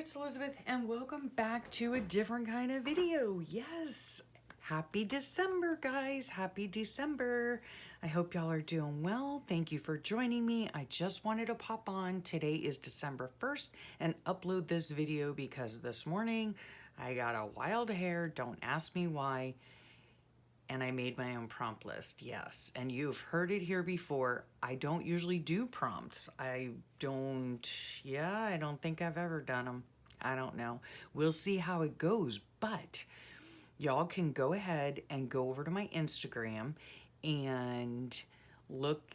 it's Elizabeth and welcome back to a different kind of video. Yes, happy December, guys. Happy December. I hope y'all are doing well. Thank you for joining me. I just wanted to pop on. Today is December 1st and upload this video because this morning I got a wild hair. Don't ask me why. And I made my own prompt list, yes. And you've heard it here before. I don't usually do prompts. I don't think I've ever done them. I don't know. We'll see how it goes. But y'all can go ahead and go over to my Instagram and look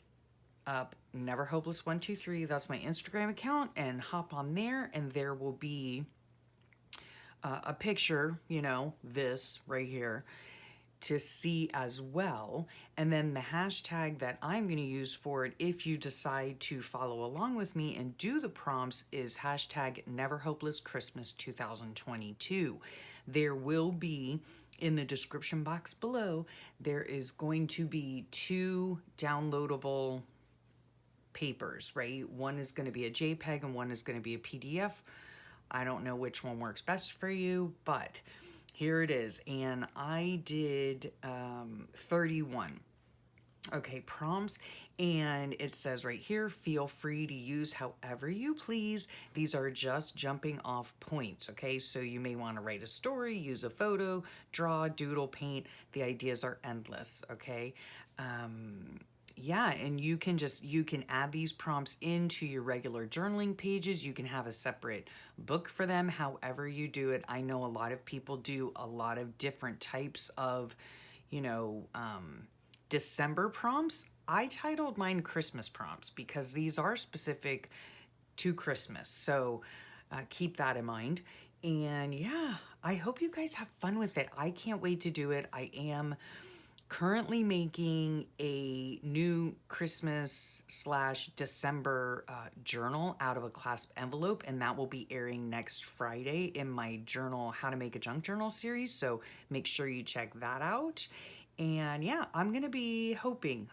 up Never Hopeless 123. That's my Instagram account, and hop on there, and there will be a picture, this right here, to see as well. And then the hashtag that I'm going to use for it, if you decide to follow along with me and do the prompts, is hashtag Never Hopeless Christmas 2022. There will be, in the description box below, there is going to be 2 downloadable papers, right? One is going to be a JPEG and one is going to be a PDF. I don't know which one works best for you, but here it is. And I did 31. Okay, prompts, and it says right here, feel free to use however you please. These are just jumping off points, okay? So you may want to write a story, use a photo, draw, doodle, paint. The ideas are endless, okay? Yeah, and you can add these prompts into your regular journaling pages. You can have a separate book for them, however you do it. I know a lot of people do a lot of different types of, December prompts. I titled mine Christmas prompts because these are specific to Christmas. So keep that in mind. And yeah, I hope you guys have fun with it. I can't wait to do it. I am currently making a new Christmas / December journal out of a clasp envelope, and that will be airing next Friday in my journal, How to Make a Junk Journal series. So make sure you check that out. And yeah, I'm gonna be hoping,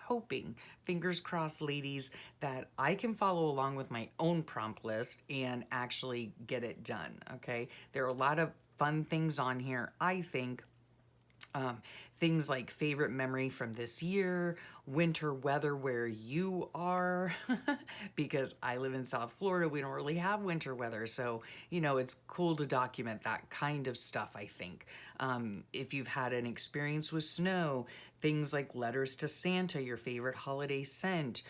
fingers crossed, ladies, that I can follow along with my own prompt list and actually get it done, okay? There are a lot of fun things on here, I think. Things like favorite memory from this year, winter weather where you are, because I live in South Florida, we don't really have winter weather. So, it's cool to document that kind of stuff, I think. If you've had an experience with snow, things like letters to Santa, your favorite holiday scent,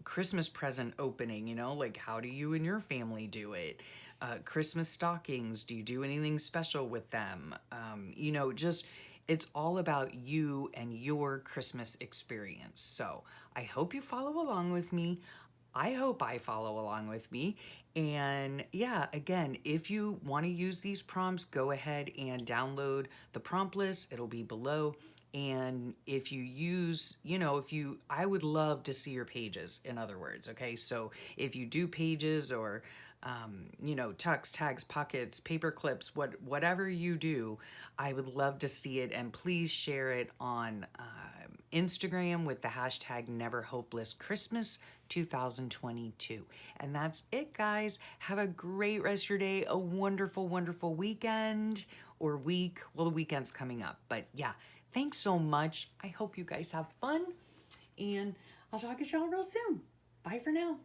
Christmas present opening, like how do you and your family do it? Christmas stockings, do you do anything special with them? Just it's all about you and your Christmas experience. So I hope you follow along with me. I hope I follow along with me. And yeah, again, if you want to use these prompts, go ahead and download the prompt list. It'll be below. And if you use, I would love to see your pages, in other words, okay? So if you do pages or, tucks, tags, pockets, paper clips, whatever you do, I would love to see it. And please share it on Instagram with the hashtag Never Hopeless Christmas 2022. And that's it, guys. Have a great rest of your day, a wonderful, wonderful weekend or week. Well, the weekend's coming up, but yeah, thanks so much. I hope you guys have fun, and I'll talk to y'all real soon. Bye for now.